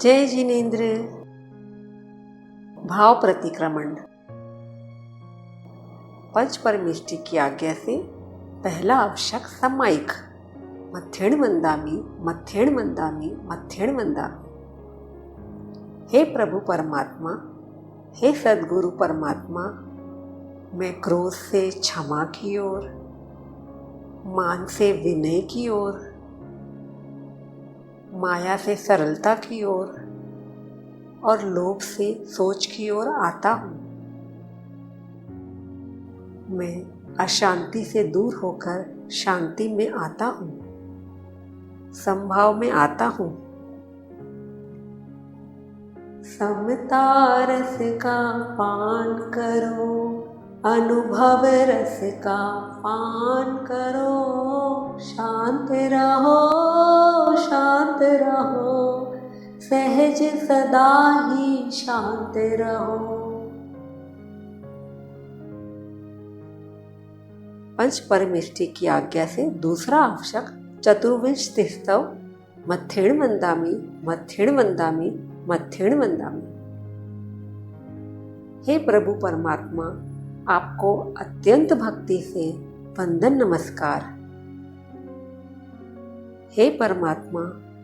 जय जिनेन्द्र। भाव प्रतिक्रमण। पंच परमेष्टि की आज्ञा से पहला आवश्यक सम्मायिक। मध्येण वंदामि मध्येण वंदामि मध्येण वंदामि। हे प्रभु परमात्मा, हे सद्गुरु परमात्मा, मैं क्रोध से क्षमा की ओर, मान से विनय की ओर, माया से सरलता की ओर और लोभ से सोच की ओर आता हूँ। मैं अशांति से दूर होकर शांति में आता हूँ, समभाव में आता हूँ। समता रस का पान करो, अनुभव रस का पान करो, शांत रहो शांत रहो, सहज सदा ही शांत रहो। पंच परमेष्टि की आज्ञा से दूसरा आवश्यक चतुर्विंश स्तव। मध्येण वंदामि मध्येण वंदामि मध्येण वंदामि। हे प्रभु परमात्मा, आपको अत्यंत भक्ति से वंदन नमस्कार। हे परमात्मा,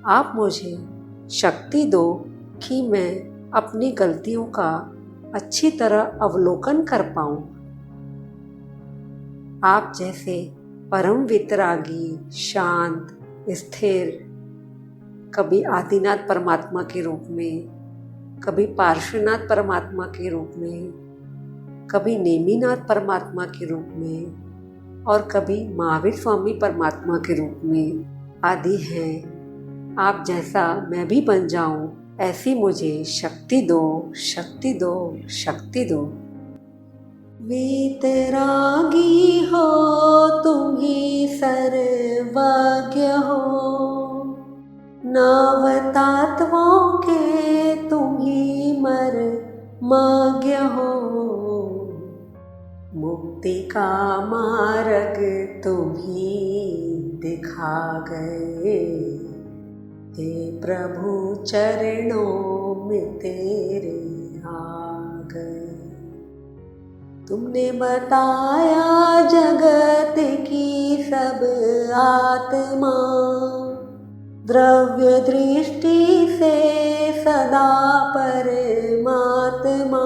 आप मुझे शक्ति दो कि मैं अपनी गलतियों का अच्छी तरह अवलोकन कर पाऊं। आप जैसे परम वितरागी, शांत, स्थिर, कभी आदिनाथ परमात्मा के रूप में, कभी पार्श्वनाथ परमात्मा के रूप में, कभी नेमिनाथ परमात्मा के रूप में और कभी महावीर स्वामी परमात्मा के रूप में आदि हैं। आप जैसा मैं भी बन जाऊं, ऐसी मुझे शक्ति दो, शक्ति दो, शक्ति दो। वीतरागी हो तुम ही सर्वज्ञ हो, नवतात्वों के तुम ही मर्मज्ञ हो, मुक्ति का मार्ग तुम ही दिखा गए। हे प्रभु चरणों में तेरे आ गए। तुमने बताया जगत की सब आत्मा, द्रव्य दृष्टि से सदा परमात्मा,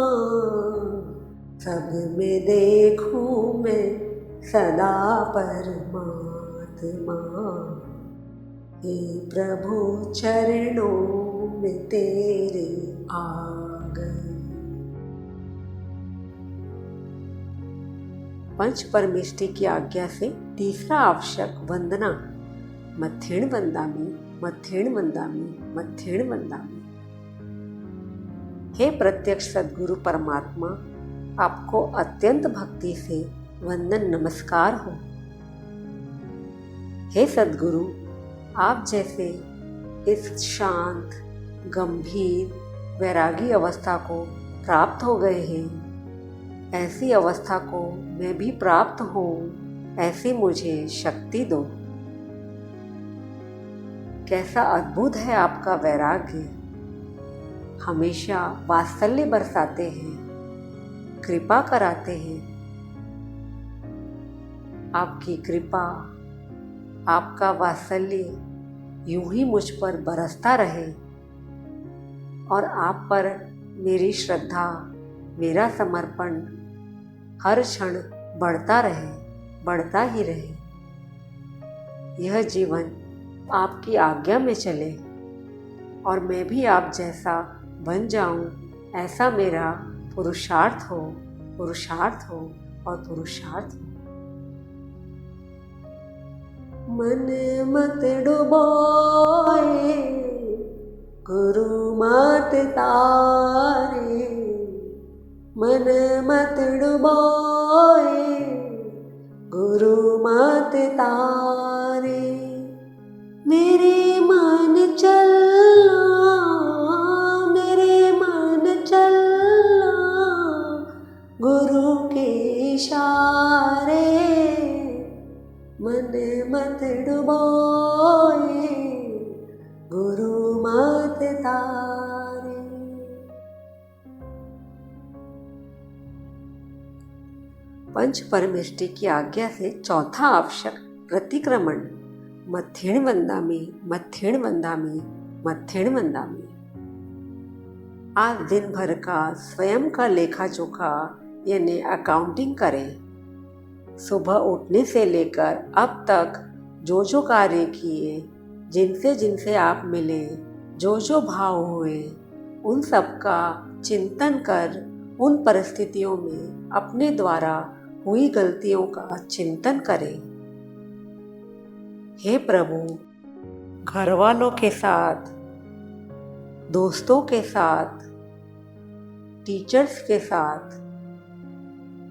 सब में देखूं मैं सदा परमात्मा। हे प्रभु चरणों में तेरे आ गए। पंच परमेष्टि की आज्ञा से तीसरा आवश्यक वंदना। मध्येण वंदामि मध्येण वंदामि मध्येण वंदामि। हे प्रत्यक्ष सद्गुरु परमात्मा, आपको अत्यंत भक्ति से वंदन नमस्कार हो। हे सद्गुरु, आप जैसे इस शांत, गंभीर, वैरागी अवस्था को प्राप्त हो गए हैं, ऐसी अवस्था को मैं भी प्राप्त हूँ, ऐसी मुझे शक्ति दो। कैसा अद्भुत है आपका वैराग्य। हमेशा वात्सल्य बरसाते हैं, कृपा कराते हैं। आपकी कृपा, आपका वात्सल्य यूं ही मुझ पर बरसता रहे और आप पर मेरी श्रद्धा, मेरा समर्पण हर क्षण बढ़ता रहे, बढ़ता ही रहे। यह जीवन आपकी आज्ञा में चले और मैं भी आप जैसा बन जाऊं, ऐसा मेरा पुरुषार्थ हो, पुरुषार्थ हो और पुरुषार्थ हो। मन मत डुबोए, गुरु मत तारे, मन मत डुबोए, गुरु मत तारे। मेरे मन चलना, मेरे मन चलना, गुरु के इशारे। मन मत डुबोए, गुरु मत पर्वत तारे। पंच परमेष्टि की आज्ञा से चौथा आवश्यक प्रतिक्रमण मध्येण वंदामि मध्येण वंदामि मध्येण वंदामि। आज दिन भर का स्वयं का लेखा जोखा यानी अकाउंटिंग करें। सुबह उठने से लेकर अब तक जो जो कार्य किए, जिनसे जिनसे आप मिले, जो जो भाव हुए, उन सब का चिंतन कर उन परिस्थितियों में अपने द्वारा हुई गलतियों का चिंतन करें। हे प्रभु, घर वालों के साथ, दोस्तों के साथ, टीचर्स के साथ,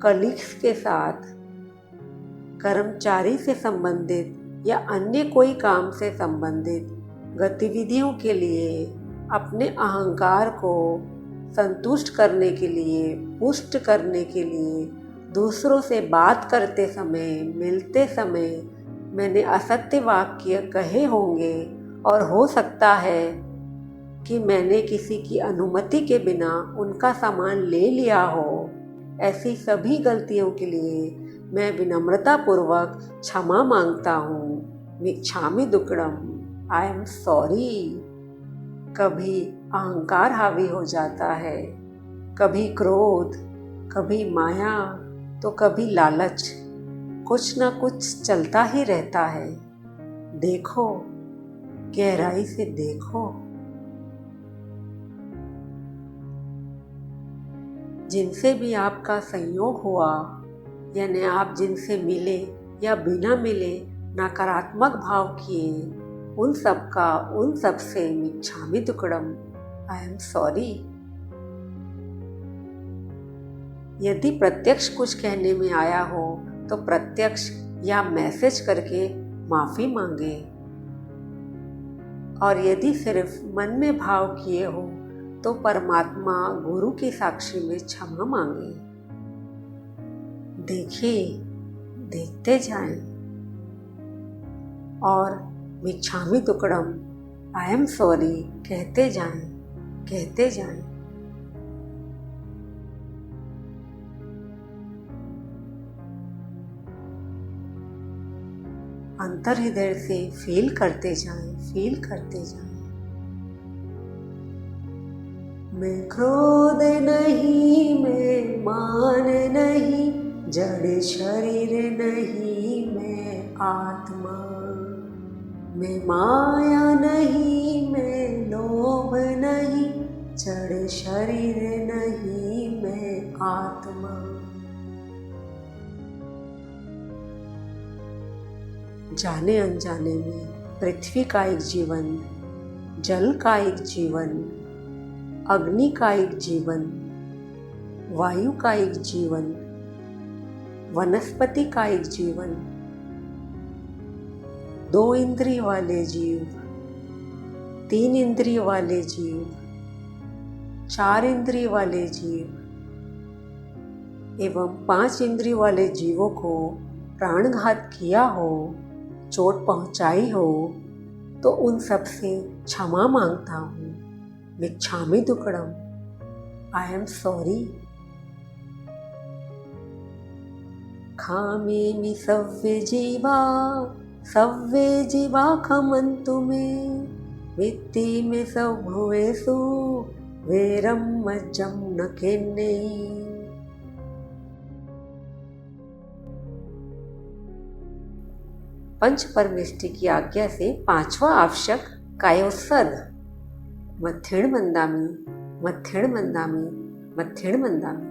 कलीग्स के साथ, कर्मचारी से संबंधित या अन्य कोई काम से संबंधित गतिविधियों के लिए अपने अहंकार को संतुष्ट करने के लिए, पुष्ट करने के लिए दूसरों से बात करते समय, मिलते समय मैंने असत्य वाक्य कहे होंगे और हो सकता है कि मैंने किसी की अनुमति के बिना उनका सामान ले लिया हो। ऐसी सभी गलतियों के लिए मैं विनम्रतापूर्वक क्षमा मांगता हूँ। मिच्छामि दुक्कडम, आई एम सॉरी। कभी अहंकार हावी हो जाता है, कभी क्रोध, कभी माया, तो कभी लालच, कुछ ना कुछ चलता ही रहता है। देखो, गहराई से देखो। जिनसे भी आपका संयोग हुआ, यानी आप जिनसे मिले या बिना मिले नकारात्मक भाव किए, उन सब से मिच्छामि दुक्कडम, आई एम सॉरी। यदि प्रत्यक्ष कुछ कहने में आया हो तो प्रत्यक्ष या मैसेज करके माफी मांगे, और यदि सिर्फ मन में भाव किए हो तो परमात्मा गुरु की साक्षी में क्षमा मांगे। देखिए, देखते जाएं और मिच्छामि दुक्कडम, आई एम सॉरी कहते जाएं, कहते जाएं। अंतर हृदय से फील करते जाएं, फील करते जाएं। मैं क्रोध नहीं, मैं मान नहीं, जड़ शरीर नहीं, मैं आत्मा। मैं माया नहीं, मैं लोभ नहीं, जड़ शरीर नहीं, मैं आत्मा। जाने अनजाने में पृथ्वी का एक जीवन, जल का एक जीवन, अग्नि का एक जीवन, वायु का एक जीवन, वनस्पति का एक जीवन, 2 इंद्रिय वाले जीव, 3 इंद्रिय वाले जीव, 4 इंद्रिय वाले जीव एवं 5 इंद्रिय वाले जीवों को प्राणघात किया हो, चोट पहुंचाई हो, तो उन सब से क्षमा मांगता हूँ। मिच्छामि दुक्कडम, आई एम सॉरी। खामेमि सव्ये जीवा खमन्तु मे, वित्ति मे सभुवेषु वैरं मज्जं न केन्नेयि। पंच परमेष्टि की आज्ञा से 5वां आवश्यक कायोत्सर्ग मध्येण वंदामि मध्येण वंदामि मध्येण वंदामि।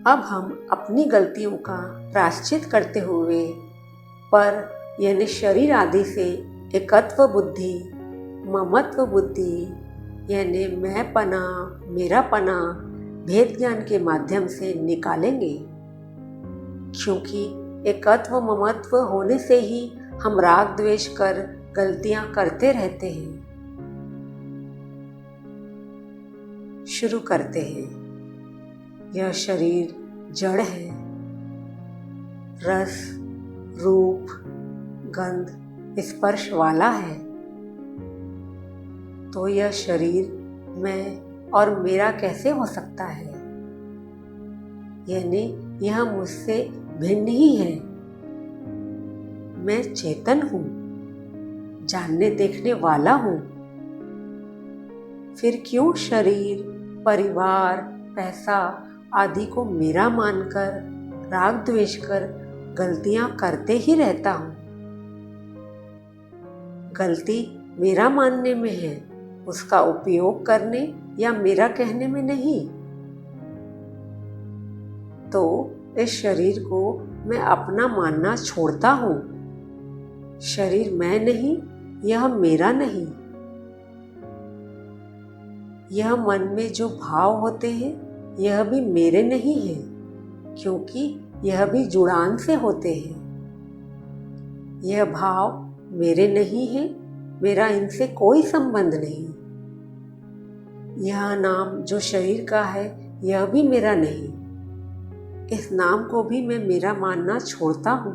अब हम अपनी गलतियों का प्रायश्चित करते हुए पर यानी शरीर आदि से एकत्व बुद्धि, ममत्व बुद्धि यानी मैंपना, मेरापना भेद ज्ञान के माध्यम से निकालेंगे, क्योंकि एकत्व ममत्व होने से ही हम राग द्वेष कर गलतियां करते रहते हैं। शुरू करते हैं। यह शरीर जड़ है, रस, रूप, गंध, स्पर्श वाला है। तो यह शरीर मैं और मेरा कैसे हो सकता है? यानी यह मुझसे भिन्न ही है। मैं चेतन हूँ, जानने देखने वाला हूँ। फिर क्यों शरीर, परिवार, पैसा आदि को मेरा मानकर राग द्वेष कर गलतियां करते ही रहता हूँ? गलती मेरा मानने में है, उसका उपयोग करने या मेरा कहने में नहीं। तो इस शरीर को मैं अपना मानना छोड़ता हूँ। शरीर मैं नहीं, यह मेरा नहीं। यह मन में जो भाव होते हैं यह भी मेरे नहीं हैं, क्योंकि यह भी जुड़ान से होते हैं। यह भाव मेरे नहीं है, मेरा इनसे कोई संबंध नहीं। यह नाम जो शरीर का है यह भी मेरा नहीं। इस नाम को भी मैं मेरा मानना छोड़ता हूँ।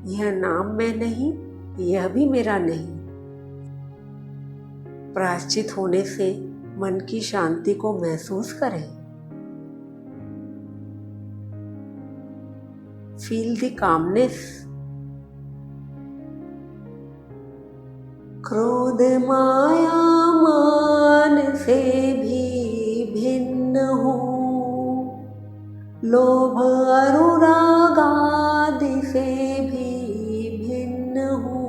यह नाम मैं नहीं, यह भी मेरा नहीं। प्रायश्चित होने से मन की शांति को महसूस करें। Feel the calmness. क्रोध माया मान से भी भिन्न हूँ, लोभ अनुराग आदि से भी भिन्न हूँ,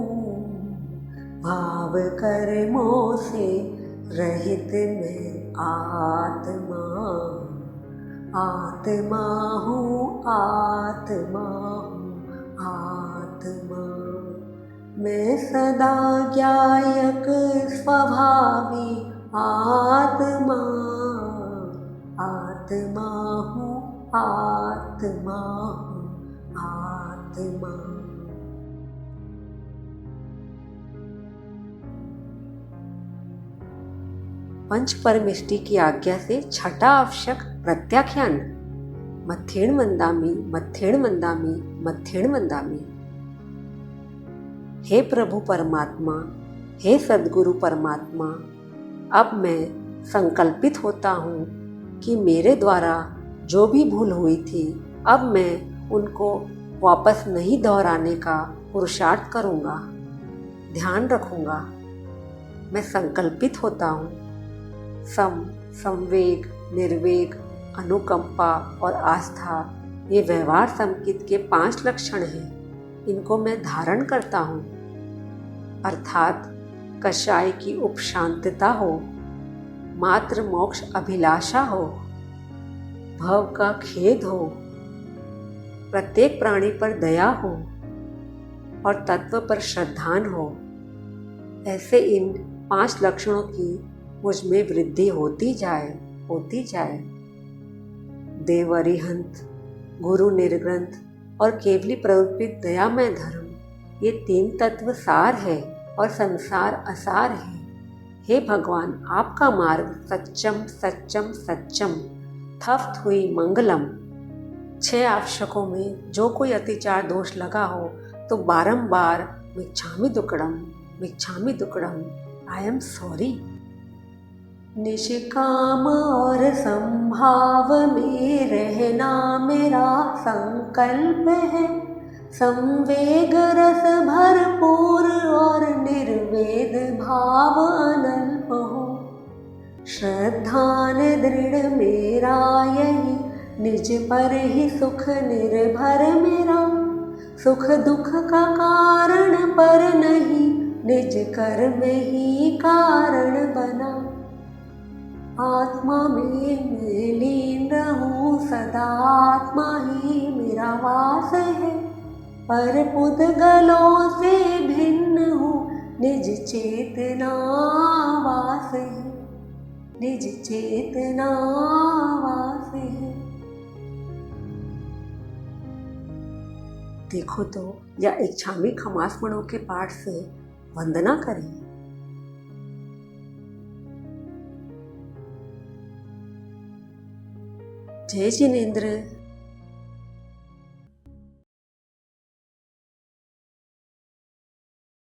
भाव कर्मों से रहित मैं आत्मा, आत्मा हूँ, आत्मा हूँ, आत्मा। मैं सदा ज्ञायक स्वभावी आत्मा, आत्मा हूँ, आत्मा हूँ, आत्मा। पंच परमिष्टि की आज्ञा से छठा आवश्यक प्रत्याख्यान। मत्थेण मंदामि, मत्थेण मंदामि, मत्थेण मंदामि। हे प्रभु परमात्मा, हे सद्गुरु परमात्मा, अब मैं संकल्पित होता हूँ कि मेरे द्वारा जो भी भूल हुई थी अब मैं उनको वापस नहीं दोहराने का पुरुषार्थ करूँगा, ध्यान रखूँगा। मैं संकल्पित होता हूँ। संवेग, निर्वेग, अनुकंपा और आस्था ये व्यवहार संकित के 5 लक्षण हैं। इनको मैं धारण करता हूँ। अर्थात कषाय की उपशांतता हो, मात्र मोक्ष अभिलाषा हो, भव का खेद हो, प्रत्येक प्राणी पर दया हो और तत्व पर श्रद्धान हो। ऐसे इन 5 लक्षणों की मुझ में वृद्धि होती जाए, होती जाए। देव अरिहंत, गुरु निर्ग्रंथ और केवली प्रवृत्त दयामय धर्म, ये 3 तत्व सार है और संसार असार है। हे भगवान, आपका मार्ग सच्चम सच्चम सच्चम, थफ्त हुई मंगलम। 6 आवश्यकों में जो कोई अतिचार दोष लगा हो तो बारंबार मिच्छामि दुक्कडम, मिच्छामि दुक्कडम, आई एम सॉरी। निष्काम और संभाव में रहना मेरा संकल्प है। संवेग रस भरपूर और निर्वेद भाव अनल्प हो। श्रद्धान दृढ़ मेरा यही, निज पर ही सुख निर्भर मेरा। सुख दुख का कारण पर नहीं, निज कर्म ही कारण बना। आत्मा में मैं लीन रहूं सदा, आत्मा ही मेरा वास है। पर पुद्गलों से भिन्न हूँ, निज चेतना वास है, निज चेतना वास है। देखो तो या इच्छामि खमासमणों के पाठ से वंदना करें। जय जिनेंद्र।